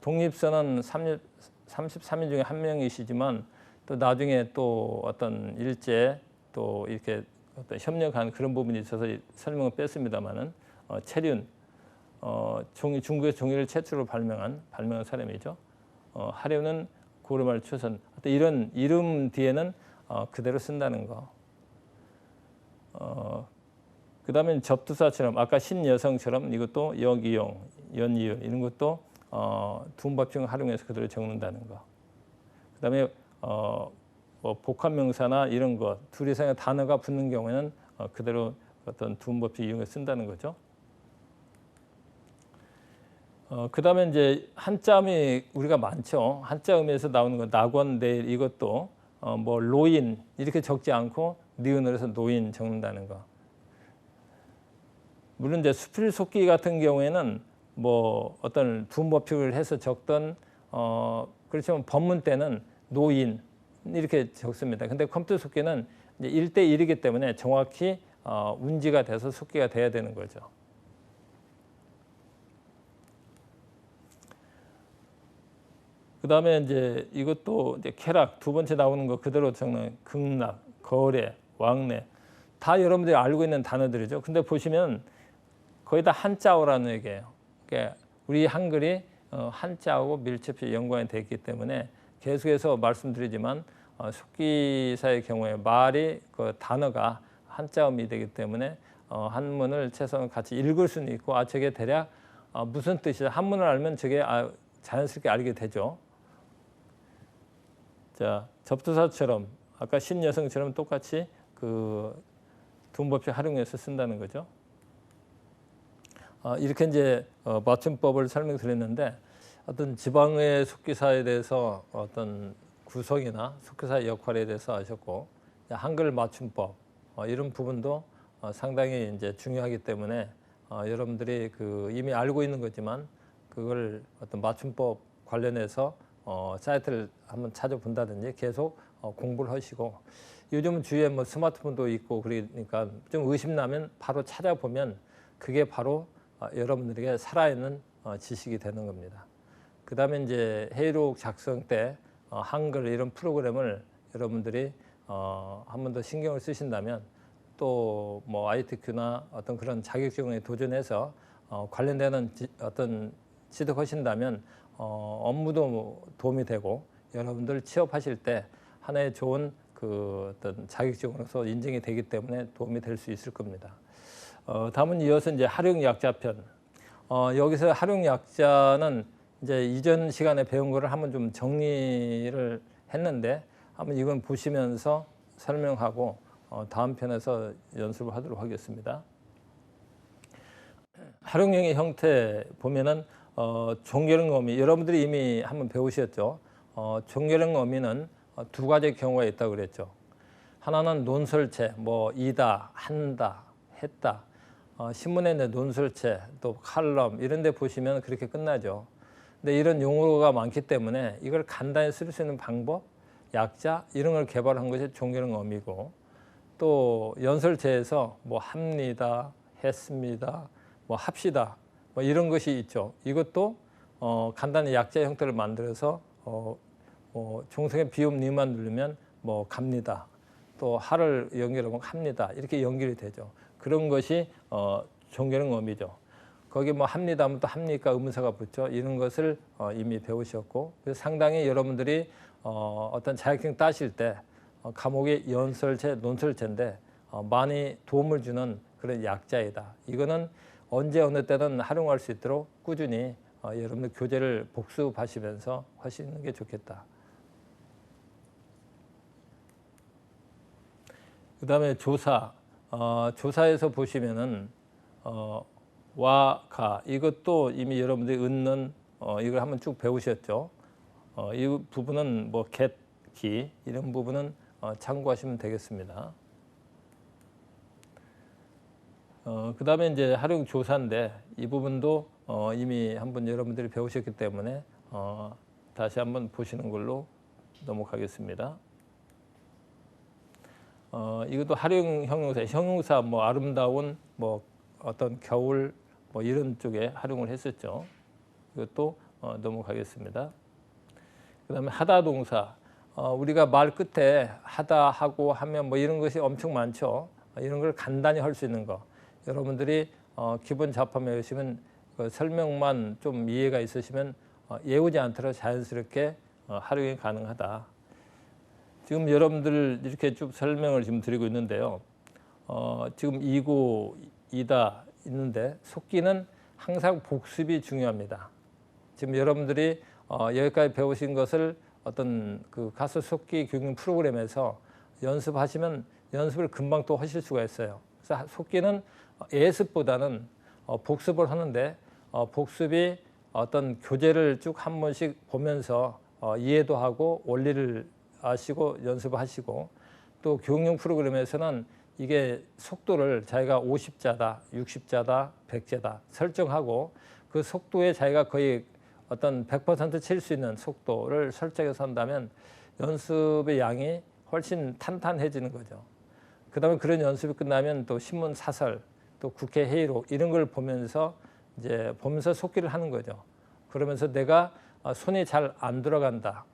독립선언 33인 중에 한 명이시지만 또 나중에 또 어떤 일제 또 이렇게 어떤 협력한 그런 부분이 있어서 설명을 뺐습니다만은 체륜 중국의 종이를 최초로 발명한 사람이죠. 하려는 고르말 초선. 이런 이름 뒤에는 그대로 쓴다는 거. 그 다음에 접두사처럼 아까 신여성처럼 이것도 역이용, 연이유 이런 것도 둔법칙을 활용해서 그대로 적는다는 거. 그 다음에 뭐 복합명사나 이런 것 둘 이상의 단어가 붙는 경우에는 그대로 어떤 둔법칙 이용해 쓴다는 거죠. 그 다음에 이제 한자음이 우리가 많죠. 한자음에서 나오는 거 낙원, 내일 이것도 뭐 노인 이렇게 적지 않고 니은으로 해서 노인 적는다는 거. 물론 이제 수필 속기 같은 경우에는 뭐 어떤 둔법칙을 해서 적던 그렇지만 법문 때는 노인 이렇게 적습니다. 근데 컴퓨터 속기는 이제 1대1이기 때문에 정확히 운지가 돼서 속기가 돼야 되는 거죠. 그 다음에 이제 이것도 이제 쾌락 두 번째 나오는 거 그대로 적는 극락, 거래, 왕래 다 여러분들이 알고 있는 단어들이죠. 근데 보시면 거의 다 한자어라는 얘기예요. 그러니까 우리 한글이 한자하고 밀접히 연관이 되어 있기 때문에 계속해서 말씀드리지만 속기사의 경우에 말이 그 단어가 한자음이 되기 때문에 한문을 최소한 같이 읽을 수는 있고 저게 대략 무슨 뜻이야 한문을 알면 저게 자연스럽게 알게 되죠. 자, 접두사처럼 아까 신여성처럼 똑같이 그 둔법칙 활용해서 쓴다는 거죠. 이렇게 이제 맞춤법을 설명드렸는데 어떤 지방의 속기사에 대해서 어떤 구성이나 속기사의 역할에 대해서 아셨고 한글 맞춤법 이런 부분도 상당히 이제 중요하기 때문에 여러분들이 그 이미 알고 있는 거지만 그걸 어떤 맞춤법 관련해서 사이트를 한번 찾아본다든지 계속 공부를 하시고 요즘은 주위에 뭐 스마트폰도 있고 그러니까 좀 의심나면 바로 찾아보면 그게 바로 여러분들에게 살아있는 지식이 되는 겁니다. 그 다음에 이제 회의록 작성 때 한글 이런 프로그램을 여러분들이 한 번 더 신경을 쓰신다면 또 뭐 ITQ나 어떤 그런 자격증에 도전해서 관련되는 어떤 취득하신다면 업무도 다음이 되고 여러분들 취업하실 때 하나의 좋은 그 어떤 자격증으로서 인정이 되기 때문에 도움이 될 수 있을 겁니다. 다음은 이어서 이제 활용약자편. 여기서 활용약자는 이제 이전 시간에 배운 거를 한번 좀 정리를 했는데 한번 이건 보시면서 설명하고 다음 편에서 연습을 하도록 하겠습니다. 활용형의 형태 보면은 종결형 어미 여러분들이 이미 한번 배우셨죠. 종결형 어미는 두 가지 경우가 있다고 그랬죠. 하나는 논설체, 뭐 이다, 한다, 했다. 신문에 있는 논설체, 또 칼럼 이런 데 보시면 그렇게 끝나죠. 근데 이런 용어가 많기 때문에 이걸 간단히 쓸 수 있는 방법, 약자 이런 걸 개발한 것이 종결형 어미고, 또 연설체에서 뭐 합니다, 했습니다, 뭐 합시다 뭐 이런 것이 있죠. 이것도 간단히 약자 형태를 만들어서 종성의 비읍 니만 누르면 뭐 갑니다, 또 하를 연결하면 합니다 이렇게 연결이 되죠. 그런 것이 종결형 어미죠. 거기 뭐 합니다 하면 또 합니까 의문사가 붙죠. 이런 것을 이미 배우셨고, 그래서 상당히 여러분들이 어떤 자격증 따실 때 과목이 연설체, 논설체인데 많이 도움을 주는 그런 약자이다. 이거는 언제 어느 때든 활용할 수 있도록 꾸준히 여러분들 교재를 복습하시면서 하시는 게 좋겠다. 그 다음에 조사. 조사에서 보시면은 와, 가 이것도 이미 여러분들이 얻는 이걸 한번 쭉 배우셨죠. 이 부분은 뭐 get, 기 이런 부분은 참고하시면 되겠습니다. 그 다음에 이제 활용 조사인데 이 부분도 이미 한번 여러분들이 배우셨기 때문에 다시 한번 보시는 걸로 넘어가겠습니다. 이것도 활용 형용사, 형용사 뭐 아름다운 뭐 어떤 겨울 뭐 이런 쪽에 활용을 했었죠. 이것도 넘어가겠습니다. 그 다음에 하다 동사. 우리가 말 끝에 하다 하고 하면 뭐 이런 것이 엄청 많죠. 이런 걸 간단히 할 수 있는 거. 여러분들이 기본 잡함에 오시면 그 설명만 좀 이해가 있으시면 외우지 않더라도 자연스럽게 활용이 가능하다. 지금 여러분들 이렇게 쭉 설명을 지금 드리고 있는데요. 지금 이고, 이다 있는데 속기는 항상 복습이 중요합니다. 지금 여러분들이 여기까지 배우신 것을 어떤 그 가수 속기 교육 프로그램에서 연습하시면 연습을 금방 또 하실 수가 있어요. 그래서 속기는 예습보다는 복습을 하는데 복습이 어떤 교재를 쭉 한 번씩 보면서 이해도 하고 원리를 아시고 연습하시고, 또 교육용 프로그램에서는 이게 속도를 자기가 50자다, 60자다, 100자다 설정하고 그 속도에 자기가 거의 어떤 100% 칠 수 있는 속도를 설정해서 한다면 연습의 양이 훨씬 탄탄해지는 거죠. 그 다음에 그런 연습이 끝나면 또 신문 사설, 또 국회 회의록 이런 걸 보면서 이제 보면서 속기를 하는 거죠. 그러면서 내가 손이 잘 안 들어간다,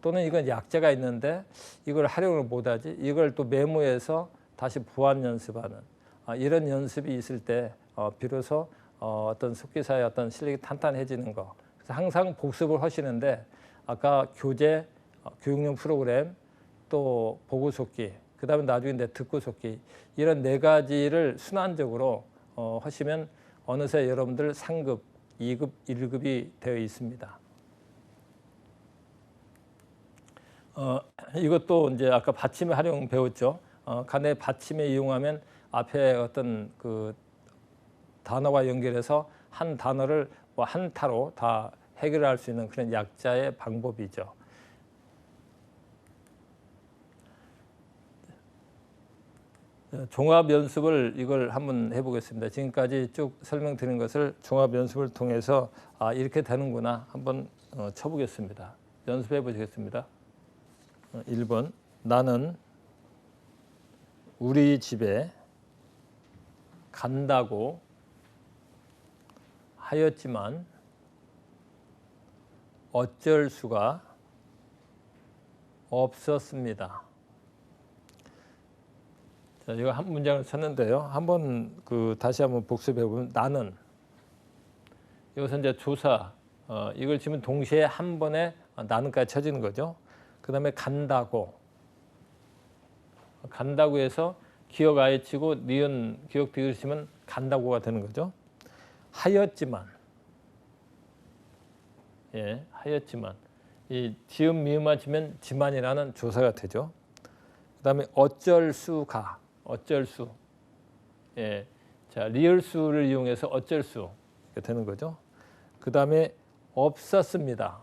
또는 이건 약자가 있는데 이걸 활용을 못하지, 이걸 또 메모해서 다시 보완 연습하는 이런 연습이 있을 때 비로소 어떤 속기사의 어떤 실력이 탄탄해지는 거. 그래서 항상 복습을 하시는데 아까 교재, 교육용 프로그램, 또 보고 속기, 그 다음에 나중에 듣고 속기 이런 네 가지를 순환적으로 하시면 어느새 여러분들 3급, 2급, 1급이 되어 있습니다. 이것도 이제 아까 받침의 활용 배웠죠. 간의 받침에 이용하면 앞에 어떤 그 단어와 연결해서 한 단어를 뭐 한타로 다 해결할 수 있는 그런 약자의 방법이죠. 종합 연습을 이걸 한번 해보겠습니다. 지금까지 쭉 설명드린 것을 종합 연습을 통해서 이렇게 되는구나 한번 쳐보겠습니다. 연습해 보시겠습니다. 1번 나는 우리 집에 간다고 하였지만 어쩔 수가 없었습니다. 자, 이거 한 문장을 썼는데요. 한번 다시 한번 복습해 보면 나는, 이것은 이제 조사, 이걸 지금 동시에 한 번에 나는까지 쳐지는 거죠. 그 다음에 간다고 해서 기억 아예 치고 니은 기억 뒤으시면 간다고가 되는 거죠. 하였지만, 예, 하였지만 이 지음 미음만 치면 지만이라는 조사가 되죠. 그 다음에 어쩔 수가, 어쩔 수, 예, 자 리얼 수를 이용해서 어쩔 수 되는 거죠. 그 다음에 없었습니다.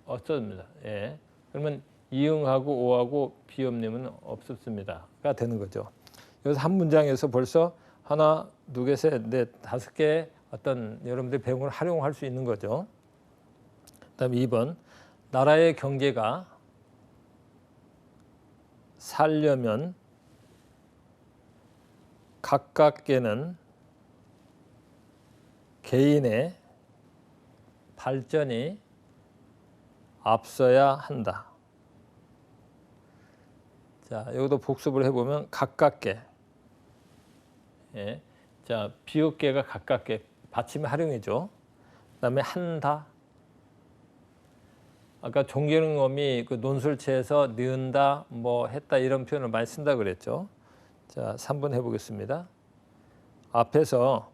없었습니다. 예. 그러면 이응하고 오하고 비읍님은 없었습니다가 되는 거죠. 여기서 한 문장에서 벌써 하나, 두 개, 셋, 넷, 다섯 개 어떤 여러분들이 배운 걸 활용할 수 있는 거죠. 그다음에 2번 나라의 경제가 살려면 가깝게는 개인의 발전이 앞서야 한다. 자, 여기도 복습을 해보면 가깝게. 예. 자, 비읍계가 가깝게 받침의 활용이죠. 그다음에 한다. 아까 종결음이 그 논술체에서 는다, 뭐 했다 이런 표현을 많이 쓴다 그랬죠. 자, 3번 해보겠습니다. 앞에서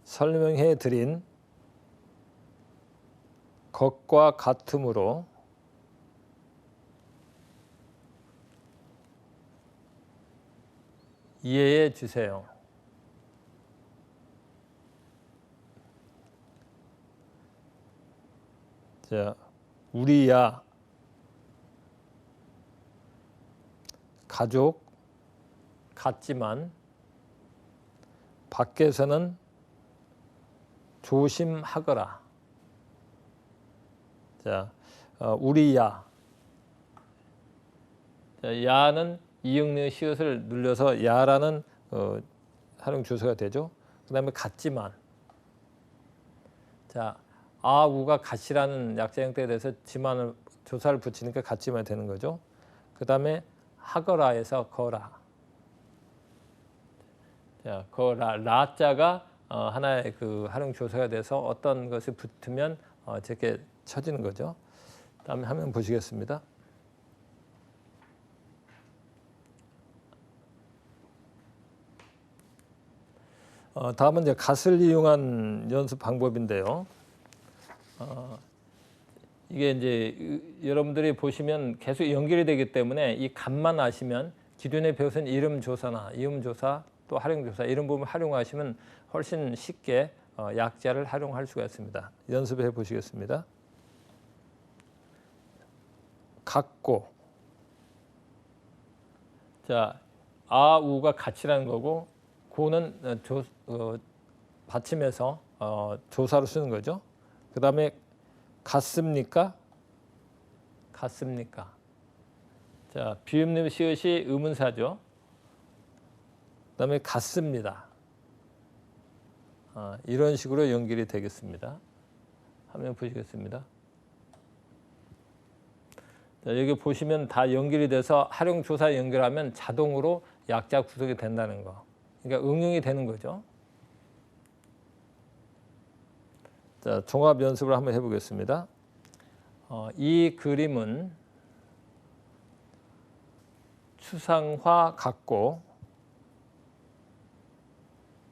설명해 드린 것과 같으므로 이해해 주세요. 자, 우리야 가족 같지만 밖에서는 조심하거라. 자, 우리야. 자, 야는 이응리의 시옷을 눌려서 야라는 활용 주소가 되죠. 그다음에 같지만. 자, 아우가 같이라는 약자 형태에 대해서 지만을 조사를 붙이니까 같지만 되는 거죠. 그다음에 하거라에서 거라. 자, 거라 라자가 하나의 그 활용 조사가 돼서 어떤 것이 붙으면 저렇게 쳐지는 거죠. 다음에 화면 보시겠습니다. 다음은 이제 갓을 이용한 연습 방법인데요. 이게 이제 여러분들이 보시면 계속 연결이 되기 때문에 이 갓만 아시면 기존에 배우신 이름 조사나 이음 조사 또 활용 조사 이런 부분을 활용하시면 훨씬 쉽게 약자를 활용할 수가 있습니다. 연습해 보시겠습니다. 같고. 자, 아우가 같이라는 거고 고는 받침해서 조사로 쓰는 거죠. 그 다음에 같습니까? 같습니까? 자, 비읍님 시옷이 의문사죠. 그 다음에 같습니다. 이런 식으로 연결이 되겠습니다. 화면 보시겠습니다. 자, 여기 보시면 다 연결이 돼서 활용조사 연결하면 자동으로 약자 구성이 된다는 거. 그러니까 응용이 되는 거죠. 자, 종합 연습을 한번 해보겠습니다. 이 그림은 추상화 같고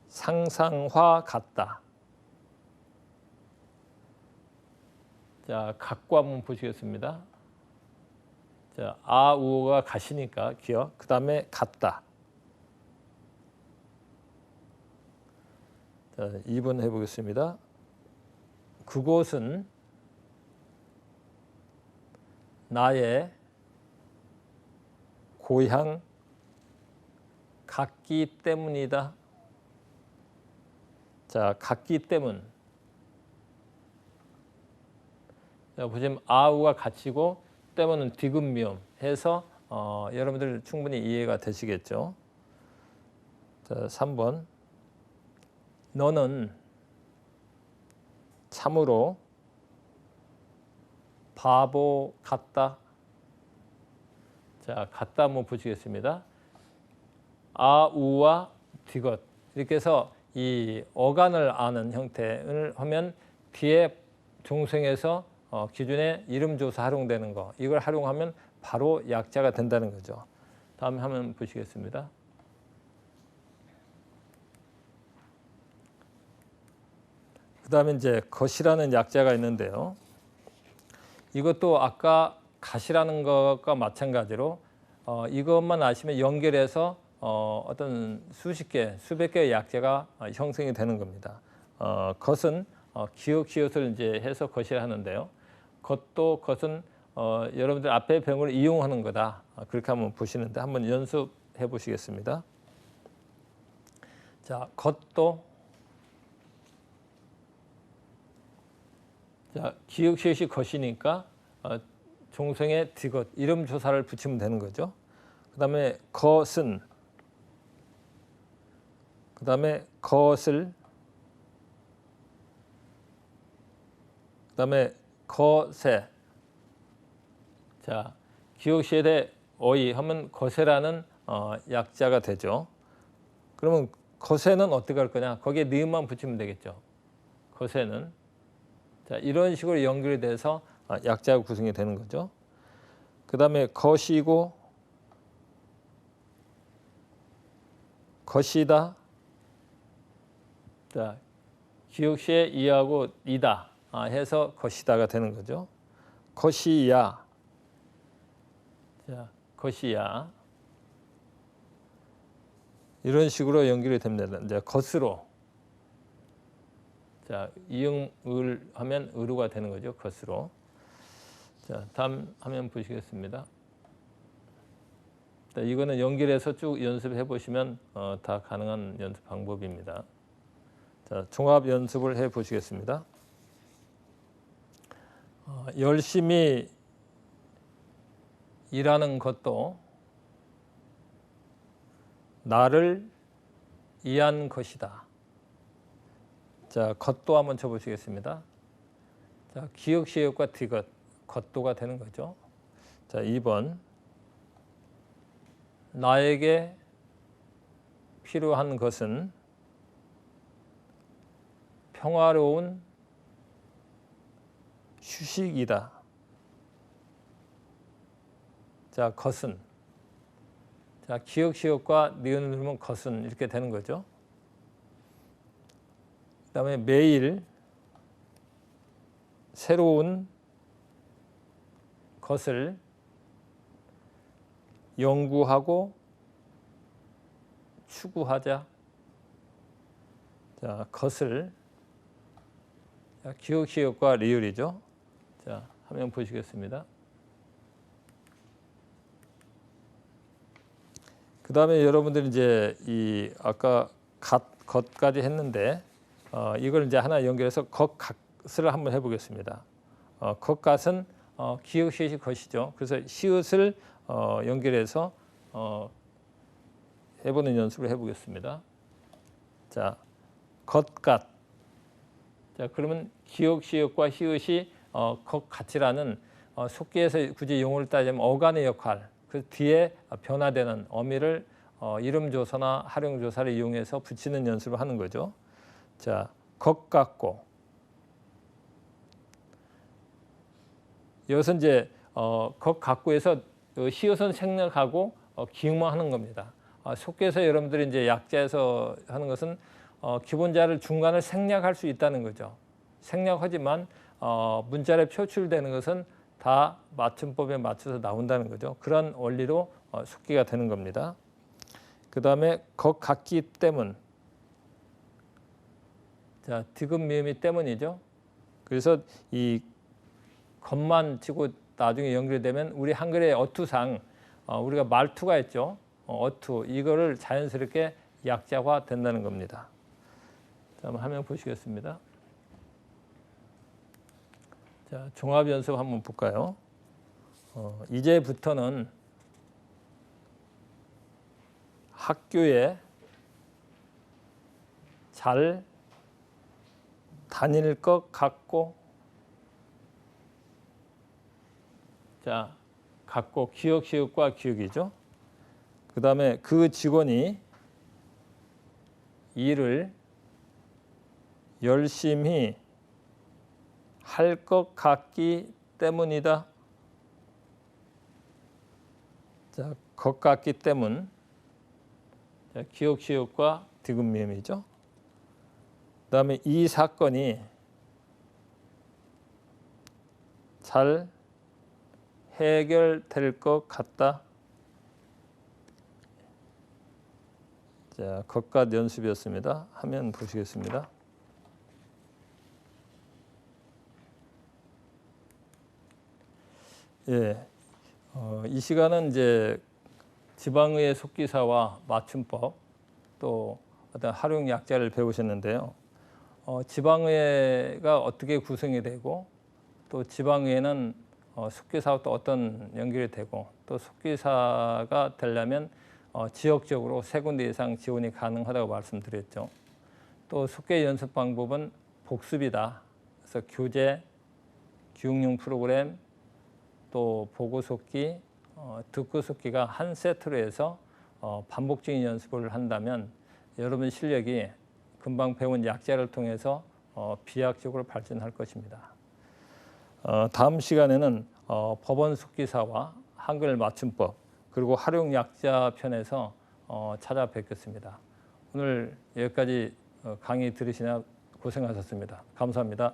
상상화 같다. 자, 같고 한번 보시겠습니다. 자, 아우가 같이니까 기억. 그 다음에 같다. 자, 2번 해보겠습니다. 그곳은 나의 고향 같기 때문이다. 자, 같기 때문. 자, 보시면 아우가 같이고 때문은 디귿미음 해서 여러분들 충분히 이해가 되시겠죠. 자, 3번. 너는 참으로 바보 같다. 자, 같다 한번 보시겠습니다. 아우와 디귿 이렇게 해서 이 어간을 아는 형태를 하면 뒤에 중성에서 기존의 이름 조사 활용되는 거 이걸 활용하면 바로 약자가 된다는 거죠. 다음 화면 보시겠습니다. 그 다음에 이제 것이라는 약자가 있는데요. 이것도 아까 갓이라는 것과 마찬가지로 이것만 아시면 연결해서 어떤 수십 개, 수백 개의 약자가 형성이 되는 겁니다. 것은 기역 시옷을 이제 해서 것이라 하는데요. 겉도 겉은 여러분들 앞에 병을 이용하는 거다. 그렇게 한번 보시는데 한번 연습해 보시겠습니다. 자, 겉도 자, 기역 시옷이 것이니까 종성에 디귿 이름 조사를 붙이면 되는 거죠. 그다음에 것은 그다음에 것을 그다음에 거세. 자, 기역시에 어이 하면 거세라는 약자가 되죠. 그러면 거세는 어떻게 할 거냐? 거기에 니은만 붙이면 되겠죠. 거세는 자, 이런 식으로 연결이 돼서 약자가 구성이 되는 거죠. 그다음에 것이고 것이다. 자, 기역시에 이하고 이다 해서 것이다가 되는 거죠. 것이야. 자, 것이야. 이런 식으로 연결이 됩니다. 이제 것으로. 자, 이응을 하면 의루가 되는 거죠. 것으로. 자, 다음 화면 보시겠습니다. 자, 이거는 연결해서 쭉 연습해 보시면 다 가능한 연습 방법입니다. 자, 종합 연습을 해 보시겠습니다. 열심히 일하는 것도 나를 위한 것이다. 자, 것도 한번 쳐보시겠습니다. 자, 기역 시역과 디귿 것도가 되는 거죠. 자, 2번 나에게 필요한 것은 평화로운 휴식이다. 자, 것은 자, 기역 시역과 니은을 누르면 것은 이렇게 되는 거죠. 그다음에 매일 새로운 것을 연구하고 추구하자. 자, 것을 자, 기역 시역과 리을이죠. 자, 화면 보시겠습니다. 그다음에 여러분들 이제 이 아까 겉까지 했는데 이걸 이제 하나 연결해서 겉갓을 한번 해보겠습니다. 겉갓은 기역 시옷이 것이죠. 그래서 시옷을 연결해서 해보는 연습을 해보겠습니다. 자, 겉갓. 자, 그러면 기역 시옷과 시옷이 겉갓이라는 속기에서 굳이 용어를 따지면 어간의 역할. 그 뒤에 변화되는 어미를 이름 조사나 활용 조사를 이용해서 붙이는 연습을 하는 거죠. 자, 것 같고 여기서 이제 것 같고에서 시옷은 생략하고 기응만 하는 겁니다. 속기에서 여러분들이 이제 약자에서 하는 것은 기본자를 중간을 생략할 수 있다는 거죠. 생략하지만 문자에 표출되는 것은 다 맞춤법에 맞춰서 나온다는 거죠. 그런 원리로 속기가 되는 겁니다. 그 다음에 것 같기 때문. 자, 디귿 미음이 때문이죠. 그래서 이 것만 치고 나중에 연결되면 우리 한글의 어투상 우리가 말투가 있죠. 어투 이거를 자연스럽게 약자화 된다는 겁니다. 자, 한번 화면 보시겠습니다. 자, 종합 연습 한번 볼까요? 이제부터는 학교에 잘 다닐 것 같고, 자, 같고 기역 시역과 기역이죠. 그 다음에 그 직원이 일을 열심히 할 것 같기 때문이다. 자, 것 같기 때문. 자, 기역 시역과 디귿 미음이죠. 그다음에 이 사건이 잘 해결될 것 같다. 자, 겉갓 연습이었습니다. 화면 보시겠습니다. 예, 이 시간은 이제 지방의회 속기사와 맞춤법 또 어떤 활용 약자를 배우셨는데요. 지방의회가 어떻게 구성이 되고 또 지방의회는 속기사와 또 어떤 연결이 되고 또 속기사가 되려면 지역적으로 3군데 이상 지원이 가능하다고 말씀드렸죠. 또 속기 연습 방법은 복습이다. 그래서 교재, 교육용 프로그램, 또 보고 속기, 듣고 속기가 한 세트로 해서 반복적인 연습을 한다면 여러분 실력이 금방 배운 약자를 통해서 비약적으로 발전할 것입니다. 다음 시간에는 법원 속기사와 한글 맞춤법 그리고 활용 약자 편에서 찾아뵙겠습니다. 오늘 여기까지 강의 들으시냐 고생하셨습니다. 감사합니다.